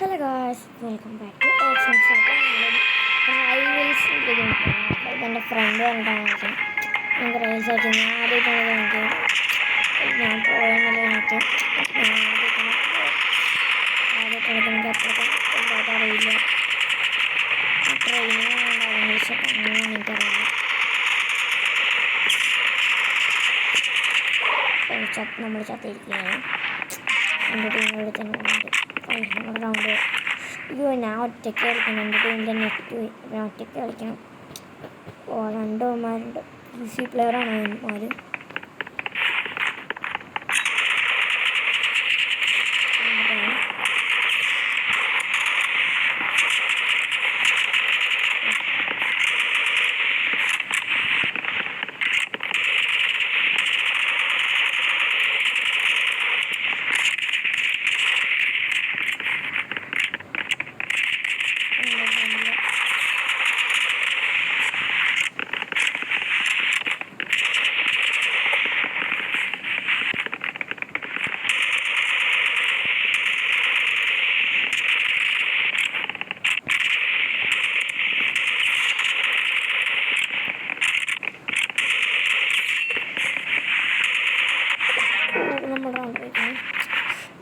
Hello guys, welcome back to Action rivals അപ്പോൾ എൻ്റെ front പറഞ്ഞിട്ടാണ് നമുക്ക് റൈവൽസ് ആയിട്ട് ഞാൻ ആദ്യമായിട്ടാണ് ഞാൻ പോയെന്നുള്ളതിനകത്ത് ആദ്യമായിട്ടാണ് എനിക്ക് അത്രയ്ക്കും എന്തായിട്ട് അറിയില്ല. ട്രെയിനിങ് ഉണ്ടാകും അങ്ങനെ എനിക്കറിയില്ല. നമ്മൾ ചത്തിരിക്കുകയാണ്. എൻ്റെ ടീമിനോട് തന്നെ റൗണ്ട് അയ്യോ ഞാൻ ഒറ്റയ്ക്ക് കളിക്കണം. എൻ്റെ ടീമിൻ്റെ നെറ്റ് പോയി. ഞാൻ ഒറ്റയ്ക്ക് കളിക്കണം. രണ്ടുമാരുണ്ട്. ഈസി പ്ലെയറാണ് അവന്മാർ.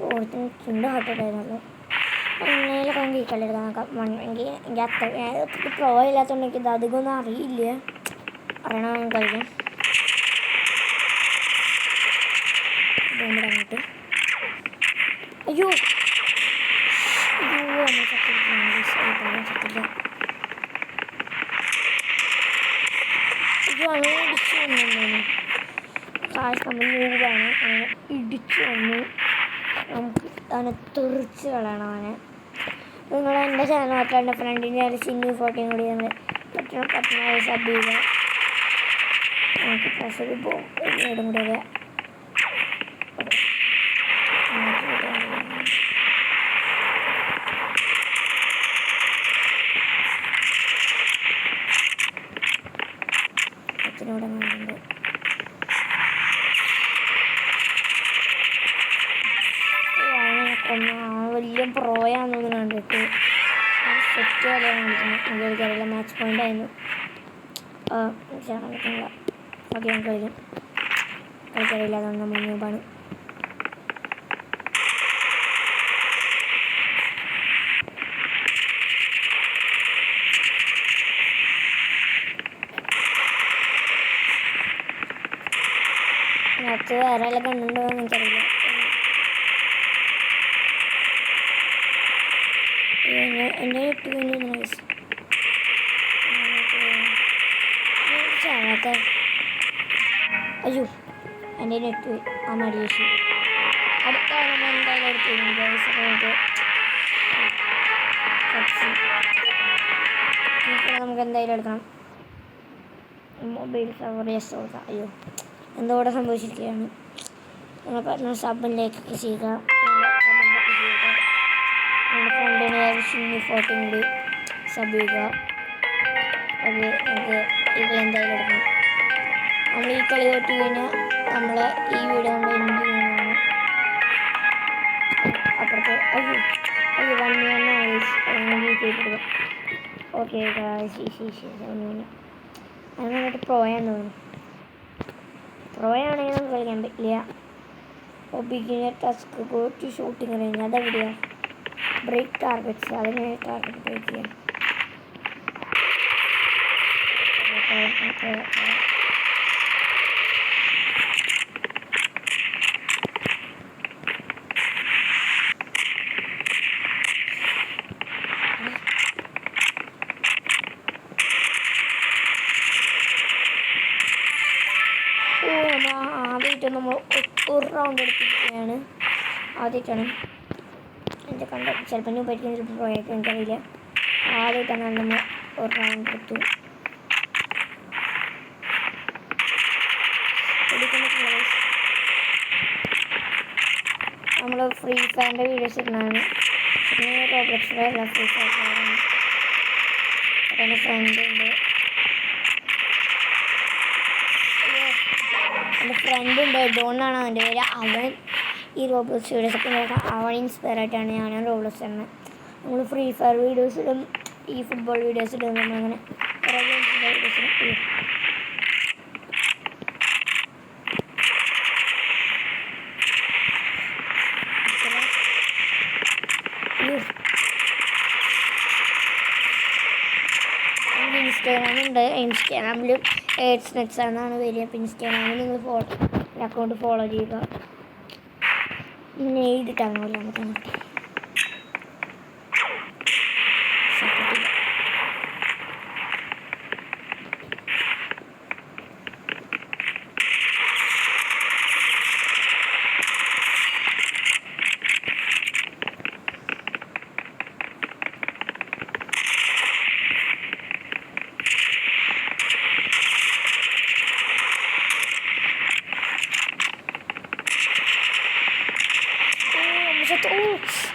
ഓർത്തിൻ്റെ ഹോട്ടായിരുന്നു അങ്ങനെയുള്ള കണ്ടി കളിയെടുക്കാൻ നോക്കാം. എനിക്ക് അത്ര പ്രോ ഇല്ലാത്തതുകൊണ്ട് എനിക്കിത് അധികമൊന്നും അറിയില്ല. അറിയണം കളിക്കാം. അങ്ങോട്ട് അയ്യോ അയ്യോ നമ്മൾ ചത്തില്ല. അയ്യോ അങ്ങനെ ഇടിച്ചു വന്നു. കാശ് നമ്മൾ മൂവാണ്. അങ്ങനെ ഇടിച്ചു വന്നു. നമുക്ക് അവനെ തെറിച്ച് കളയണം. അവനെ നിങ്ങൾ എൻ്റെ ചാനൽ മാത്രം എൻ്റെ ഫ്രണ്ടിൻ്റെ ഒരു സിന്നി ഫോട്ടോയും കൂടി പറ്റുന്ന സബ് ചെയ്യുക. നമുക്ക് പ്രഷർ പോകും. വീടും കൂടെ വരിക. അച്ഛനോടെ കാണുന്നുണ്ട്. വലിയ പ്രോയാണെന്ന് കണ്ടിട്ട് സെറ്റ് പോലെയാണ് കളിക്കുന്നത്. എനിക്കറിയില്ല. മാച്ച് പോയിൻ്റ് ആയിരുന്നു. കളിക്കുന്നില്ല. ഓക്കെ ഞാൻ കളിക്കറിയില്ല. അതുകൊണ്ട് നമ്മൾ ന്യൂബാണ്. മാച്ച് വേറെ എല്ലാം കണ്ടുണ്ടോ എന്ന് എനിക്കറിയില്ല. എൻ്റെ ഇട്ട് കഴിഞ്ഞ ചാവാത്ത അയ്യോ എൻ്റെ നെറ്റ് പോയി. ആ മടിയേശി അടുത്ത എന്തായാലും എടുത്ത് നമുക്ക് എന്തായാലും എടുക്കണം. മൊബൈൽ സവർ യെസ് കൊടുക്കാം. അയ്യോ എന്തോ ഇവിടെ സംഭവിച്ചിരിക്കുകയാണ്. നിങ്ങൾ പറഞ്ഞ സബിലേക്കൊക്കെ ചെയ്യുക. കമൻ്റൊക്കെ ചെയ്യുക. നമ്മുടെ ഫ്രണ്ടിന് സിന്നി ഫോട്ടോയും കൂടി സബ് ചെയ്യുക. ഓക്കെ നമുക്ക് ഇതിലെന്തായാലും എടുക്കണം. നമ്മൾ ഈ കളി തോറ്റ് കഴിഞ്ഞാൽ നമ്മൾ ഈ വീഡിയോ കൊണ്ട് എൻഡ് ചെയ്യുന്നതാണ്. അപ്പുറത്ത് അയ്യോ 1 മിനിറ്റ് ചെയ്തിടുക. ഓക്കെ അതിനായിട്ട് പ്രോയാന്ന് തോന്നുന്നു. പ്രോയാണെങ്കിൽ നമുക്ക് കളിക്കാൻ പറ്റില്ല. Beginner task go to shooting range അതെവിടെയാണ്? Break targets. അതിന് ടാർഗറ്റ് ബ്രേക്ക് ചെയ്യാം. ആദ്യമായിട്ട് നമ്മൾ ഒരു റൗണ്ട് എടുത്തിരിക്കുകയാണ്. ആദ്യമായിട്ടാണ് എൻ്റെ കണ്ട. ചിലപ്പോൾ ഞാൻ പഠിക്കുന്ന ചിലപ്പോൾ പോയേക്കും, എനിക്കറിയില്ല. ആദ്യമായിട്ടാണ് നമ്മൾ ഒരു റൗണ്ട് എടുത്തു. നമ്മൾ ഫ്രീ ഫയറിൻ്റെ വീഡിയോസ് ഇടുന്നതാണ്. പിന്നെ റോബ്ലോക്സിലെ എല്ലാ ഫ്രീ ഫയർ എൻ്റെ ഫ്രണ്ട് ഉണ്ട്. എൻ്റെ ഫ്രണ്ട് ഉണ്ട്, ഡോണാണ് അവൻ്റെ പേര്. അവൻ ഈ റോബ്ലോക്സ് വീഡിയോസൊക്കെ നോക്കാം. അവൻ ഇൻസ്പയർ ആയിട്ടാണ് ഞാൻ റോബ്ലോക്സ് തന്നെ നമ്മൾ ഫ്രീ ഫയർ വീഡിയോസിലും ഈ ഫുട്ബോൾ വീഡിയോസിലും നമ്മളങ്ങനെ കുറേ ഗെയിംസിൻ്റെ വീഡിയോസിലും ഇൻസ്റ്റാഗ്രാമുണ്ട്. ഇൻസ്റ്റാഗ്രാമിൽ എയ്ഡ്സ്നെറ്റ്സ് എന്നാണ് വരിക. അപ്പോൾ ഇൻസ്റ്റാഗ്രാമിൽ നിങ്ങൾ അക്കൗണ്ട് ഫോളോ ചെയ്യുക. പിന്നെ എഴുതിട്ടാകുമല്ലോ നമുക്ക് അങ്ങോട്ട് സപ്പോർട്ട് ചെയ്യുക.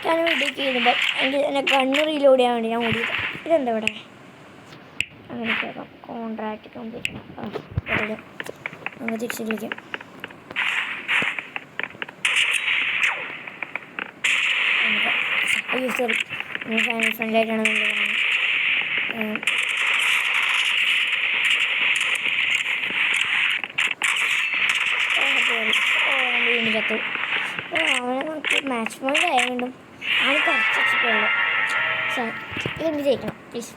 ഞാൻ വീഡിയോക്ക് ചെയ്യുമ്പോൾ എന്നെ കണ്ണ് റീലോഡ് ചെയ്യാൻ വേണ്ടി ഞാൻ ഓടിയത്. ഇതെന്താ ഇവിടെ അങ്ങനെ കേൾക്കാം. കോൺട്രാക്റ്റ് കംപ്ലീറ്റ് നമുക്ക് തിരിച്ച് വിളിക്കാം. അയ്യോ സോറി, ഫാമിലി ഫ്രണ്ടിലായിട്ടാണ് നമ്മൾ വീണ്ടും ചത്തു. അവനെ നമുക്ക് മാച്ച് പോയിന്റ് ആയതുകൊണ്ടും അവന് കുറച്ച് വെച്ചിട്ടുള്ളൂ. ഇതെന്ത് ജയിക്കണം പ്ലീസ്.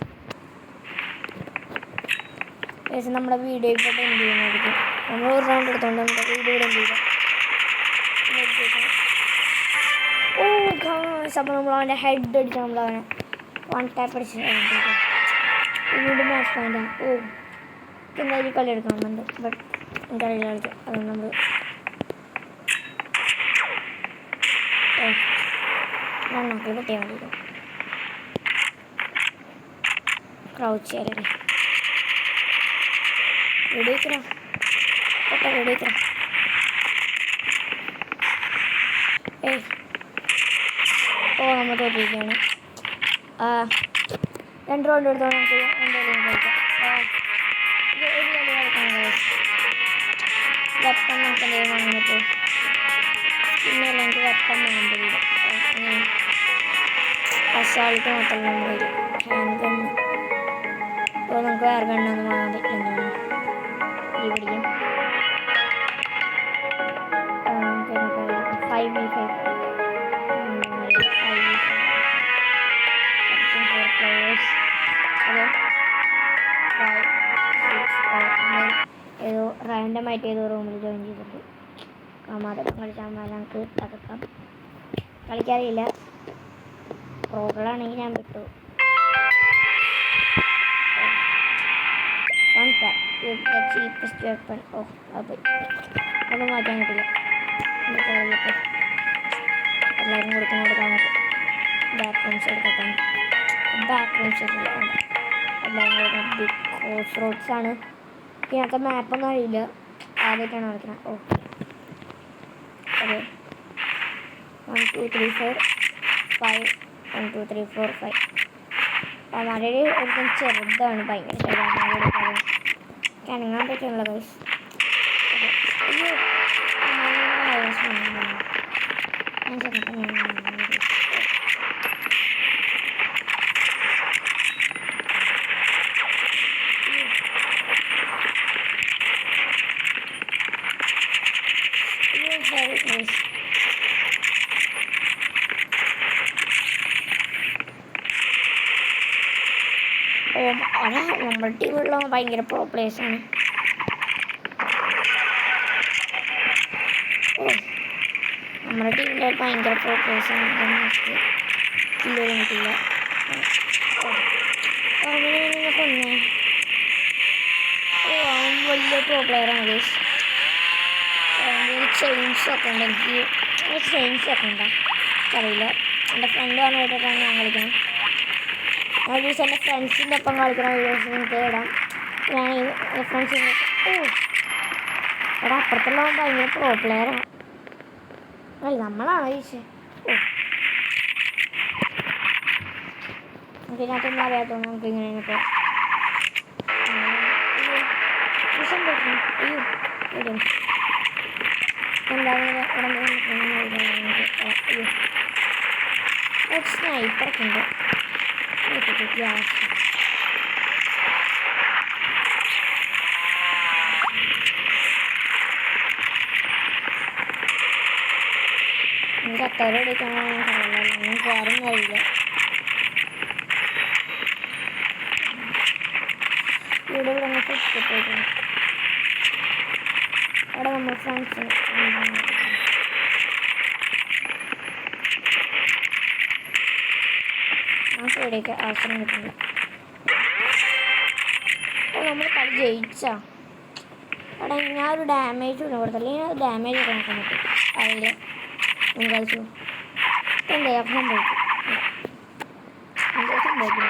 ഏകദേശം നമ്മുടെ വീഡിയോ ഇപ്പോൾ എന്ത് ചെയ്യുന്നതായിരിക്കും. നമ്മൾ ഒരു റൗണ്ട് എടുത്തോണ്ട് നമ്മുടെ വീഡിയോ ഇവിടെ എന്ത് ചെയ്യാം. ഓ ഗായ്സ്, അപ്പോൾ നമ്മൾ അവൻ്റെ ഹെഡ് അടിച്ച് നമ്മളവനെ വൺ ടാപ്പ് അടിച്ച് വീണ്ടും മാച്ച് പോയിന്റാണ്. ഓ എന്തായാലും കളി എടുക്കണമെന്നുണ്ട്. ബട്ട് കളി കളിക്കാം. അതുകൊണ്ട് നമ്മൾ നന്നാക്കി പൊട്ടിയാൽ മതി. ക്രൗച്ച് ചെയ്യാലേ വെടിവെക്കണം. പൊട്ട വെടിവെക്കണം. ഓ നമ്മൾ തോറ്റിരിക്കുകയാണ്. 2 റൗണ്ട് എടുത്തോളം നമുക്ക് എന്തായാലും കളിക്കാം. ഒരു കളി കളിക്കാൻ വെപ്പം നമുക്ക് എന്തെങ്കിലും വാങ്ങിയപ്പോൾ പിന്നെ എനിക്ക് വെപ്പം വേണ്ടത് അസാൾട്ട് മാത്രമല്ല നമ്മുടെ ഒരു ഹാൻഡ് ഗണ്ണ്. അപ്പോൾ നമുക്ക് വേറെ ഗണ്ണൊന്നും വാങ്ങാൻ പറ്റില്ലെന്നാണ് ഈ പിടിക്കും. നമുക്ക് 5v5 പ്ലേയേഴ്സ് ഏതോ റാൻഡമായിട്ട് ഏതോ റൂമിൽ ജോയിൻ ചെയ്തിട്ട് അതൊക്കെ കളിച്ചാൽ നമുക്ക് തകർക്കാം. കളിക്കാറില്ല. പ്രോകളാണെങ്കിൽ ഞാൻ വിട്ടു. Cheapest weapon. ഓ അത് പോയി. അത് മാറ്റാൻ കിട്ടില്ല. എല്ലാവരും കൊടുക്കാൻ ബാക്ക് റൂംസ് എടുക്കാം. ബാക്ക് റൂംസ് എല്ലാവരും കൊടുക്കണം. ബിഗ് ക്രോസ് റോഡ്സ് ആണ്. ഇതിനകത്ത് മാപ്പൊന്നും അറിയില്ല. ആദ്യമായിട്ടാണ് കളിക്കുന്നത്. ഓ അതെ 1 2 3 4 5 1 2 3 4 5. വളരെ ഒരിക്കലും ചെറുതാണ്. ഭയങ്കര കനങ്ങാൻ പറ്റുള്ള ഗൈസ്. അയ്യോ അതാ നമ്മുടെ ടീമുള്ള ഭയങ്കര പ്രോ പ്ലേയേഴ്സാണ്. നമ്മുടെ ടീമിലെ ഭയങ്കര പ്രോ പ്ലേയേഴ്സാണ്. കില്ലുകളും കിട്ടില്ല. അങ്ങനെ കൊന്നേ. അവൻ വലിയ പ്രോ പ്ലെയറാണ് ഗൈസ്. ചെയിൻസൊക്കെ ഉണ്ട്. എനിക്ക് ചെയിൻസൊക്കെ ഉണ്ടോ അറിയില്ല. എൻ്റെ ഫ്രണ്ട് പറഞ്ഞിട്ടൊക്കെയാണ് ഞാൻ കളിക്കണം. ഒരു ദിവസം എൻ്റെ ഫ്രണ്ട്സിൻ്റെ ഒപ്പം കളിക്കുന്ന വീഡിയോസ് നിങ്ങൾക്ക് ഇടാം. ഞാൻ ഈ ഫ്രണ്ട്സിൻ്റെ എടാ അപ്പുറത്തുള്ള ഭയങ്കര പ്രോ പ്ലെയറാണ്. അല്ല നമ്മളാണ് ചോദിച്ചത്. നമുക്ക് ഇതിനകത്തൊന്നും അറിയാത്തതുകൊണ്ട് നമുക്ക് ഇങ്ങനെ ഇപ്പോൾ അയ്യോ ഇടും എന്താ ഇവിടെ അയ്യോ സ്നൈപ്പറൊക്കെ ഉണ്ട്. ഗ്യാസ് എനിക്ക് അത്തോടെ എടുക്കാനോ അറിയില്ല, നിങ്ങൾക്ക് ആരും അറിയില്ല. ഇവിടെ നമ്മൾ ഫുഡ് അവിടെ നമ്മൾ ഫ്രണ്ട്സ് നമുക്ക് ഇവിടേക്ക് അവസരം കിട്ടുന്നു. അപ്പോൾ നമ്മൾ കളി ജയിച്ചാ അവിടെ ഞാനൊരു ഡാമേജ് ഒന്നും കൊടുത്തില്ല. ഞാൻ ഡാമേജ് ഒക്കെ നോക്കാൻ പറ്റും. അതിൽ നിങ്ങൾ കളിച്ചു എന്താ സംഭവിക്കും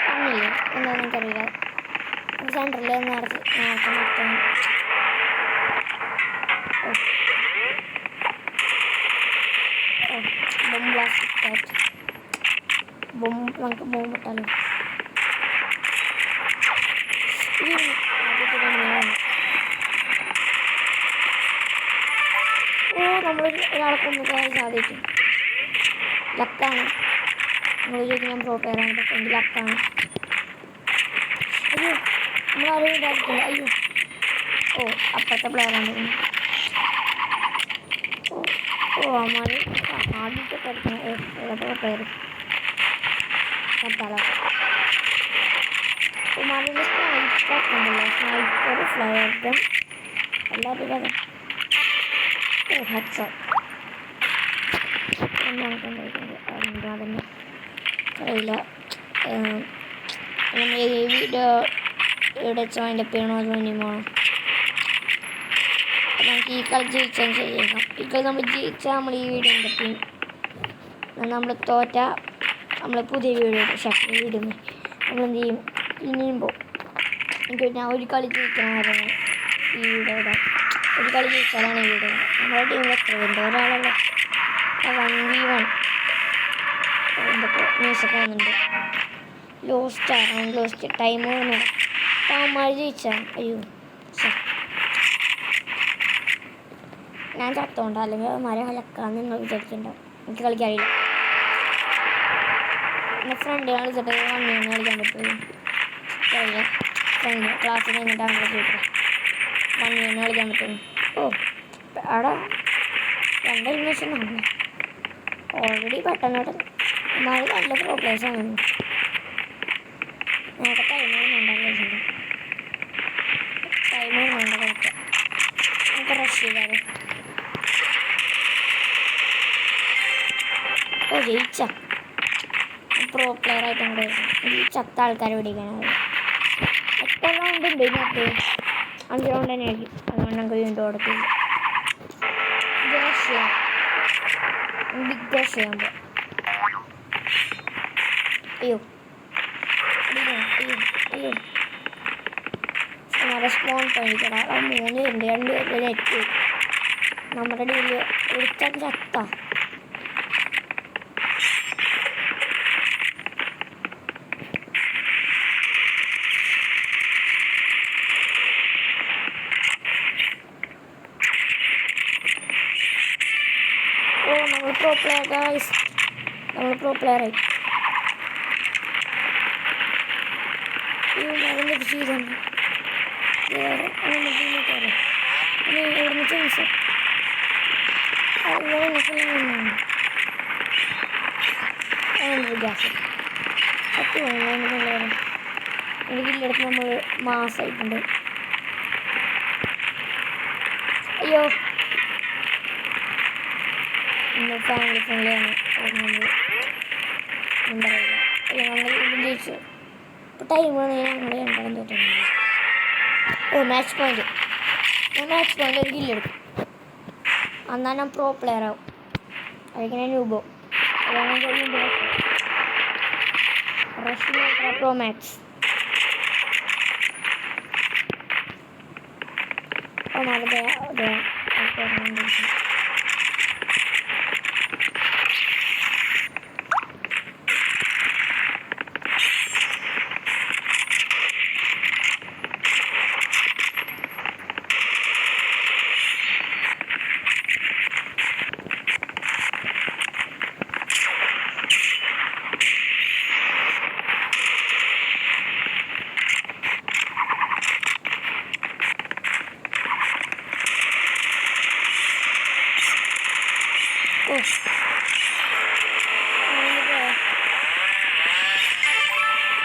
കാണില്ല എന്താണെന്ന് എനിക്കറിയില്ല. സെൻറ്ററിൽ നടക്കാൻ പറ്റും. ബോംബ് ബ്ലാസ്റ്റ് നമുക്ക് ബോംബ് ഇട്ടാലോ. നമ്മൾ ഒരാളെ കൊണ്ടുപോകാൻ സാധിക്കും. ലക്കാണ്. നമ്മൾ ചോദിക്കും ഞാൻ പ്രോ പ്ലെയറാണ്, പക്ഷേ എനിക്ക് ലക്കാണ്. അയ്യോ നമ്മളാരും ഇതാക്കില്ല. അയ്യോ അപ്പുറത്തെ പ്ലെയറാണ്. അമ്മാർ ആദ്യത്തെ കളിക്കണം. ഏതൊക്കെ പ്ലെയർ കത്താലോ. ഉമാരുടെ സ്നൈപ്പർ ഉണ്ടല്ലോ, സ്നൈപ്പർ ഫ്ലയർ ഗൺ എല്ലാവരും ഹെഡ്ഷോട്ട് എന്താ തന്നെ അറിയില്ല. നമ്മൾ ഈ വീഡിയോ ഇവിടെ അതിൻ്റെ പേണോ തോന്നിയുമോ നമുക്ക് ഈ കളി ജയിച്ചാൽ ശരിയാക്കാം. ഈ കളി നമ്മൾ ജയിച്ചാൽ നമ്മൾ ഈ വീഡിയോ എന്തൊക്കെയും നമ്മൾ തോറ്റ നമ്മൾ പുതിയ വീഡിയോ ഇടുന്നു. നമ്മളെന്ത് ചെയ്യും ഇനിയുമ്പോൾ എനിക്ക് ഞാൻ ഒരു കളി ജയിക്കണമായിരുന്നു. ഈ വീഡിയോയുടെ ഒരു കളി ജയിച്ചാലാണ് ഈ വീഡിയോ. നമ്മുടെ ടീമിൽ എത്ര പേരുണ്ട്? ഒരാളല്ല, 1v1 എന്തൊക്കെ ന്യൂസൊക്കെ വന്നിട്ടുണ്ട്. ലോസ്റ്റ് ടൈം വന്നു. താന്മാർ ജയിച്ചാൽ അയ്യോ ഞാൻ ചത്തോണ്ട, അല്ലെങ്കിൽ മര ഹലക്കാന്ന് നിങ്ങൾ വിചാരിക്കുന്നുണ്ടാവും. എനിക്ക് കളിക്കാറില്ല. എൻ്റെ ഫ്രണ്ട് കളിച്ചിട്ട് 1v1 കളിക്കാൻ പറ്റുമോ? കഴിഞ്ഞ ഫ്രണ്ട് ക്ലാസ്സിൽ കഴിഞ്ഞിട്ട് അങ്ങനെ ചോദിക്കാം 1v1 കളിക്കാൻ പറ്റുമോ? അവിടെ 2 ഇൻവെഷൻ ആണ് ഓൾറെഡി പെട്ടെന്ന് നല്ല പ്രോഗ്രസ്സാണ്. നേരത്തെ ടൈമൊന്നും കളിക്കാം. നമുക്ക് റഷ് ചെയ്താലോ. ജയിച്ച പ്രോ പ്ലെയർ ആയിട്ട് അങ്ങോട്ട് ഈ ചത്ത ആൾക്കാരെ പിടിക്കാനാണ്. എത്ര റൗണ്ട് ഉണ്ട് ഇതിനകത്ത്? 5 റൗണ്ട് തന്നെ ആയിരിക്കും. അതുകൊണ്ട് നമുക്ക് വീണ്ടും കൊടുക്കില്ല. ബിഗ് ഡാഷ് ചെയ്യുമ്പോൾ അയ്യോ നമ്മുടെ സ്പോൺ പോയിക്കടാ. 3 പേരുണ്ട്, 2 പേര് നെറ്റ് നമ്മുടെ ഡീല് ഒരുത്തൻ ചത്ത. നമ്മൾ പ്രോ പ്ലെയർ ഗൈസ്, നമ്മൾ പ്രോ പ്ലെയർ ആയി. മരുന്ന് ചെയ്താണ് ഗ്യാസ് എനിക്കില്ലെടുത്ത് നമ്മൾ മാസമായിട്ടുണ്ട്. അയ്യോ ഇന്ന് ഫാമിലി ഫ്രണ്ട്ലിയാണ്. എന്താ പറയുക, ഞങ്ങൾ ഇതും ജയിച്ചു. ഇപ്പോൾ ടൈം ഞങ്ങൾ രണ്ടാളും തോറ്റുണ്ട്. Match point. ഞാൻ മാച്ച് പോയിന്റ് ഒരു കില്ലെടുക്കും. എന്നാൽ ഞാൻ പ്രോ പ്ലെയർ ആവും. അതിങ്ങനെ രൂപോ പ്രോ മാക്സ്.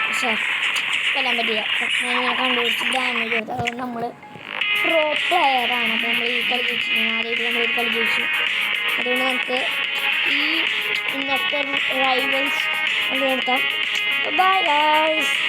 പക്ഷേ കൊല്ലാൻ പറ്റില്ല. ഞാനിങ്ങനെ കണ്ടുപിടിച്ച് ഡാമേജ് കൊടുത്തു. അതുകൊണ്ട് നമ്മൾ പ്രോ പ്ലെയറാണ്. അപ്പോൾ നമ്മൾ ഈ കളി ജയിച്ചിരിക്കുന്നത്. ആദ്യമായിട്ട് നമ്മൾ ഈ കളി ജയിച്ചു. അതുകൊണ്ട് നമുക്ക് ഈ ഇന്നത്തെ റൈവൽസ് നിർത്താം. Bye guys.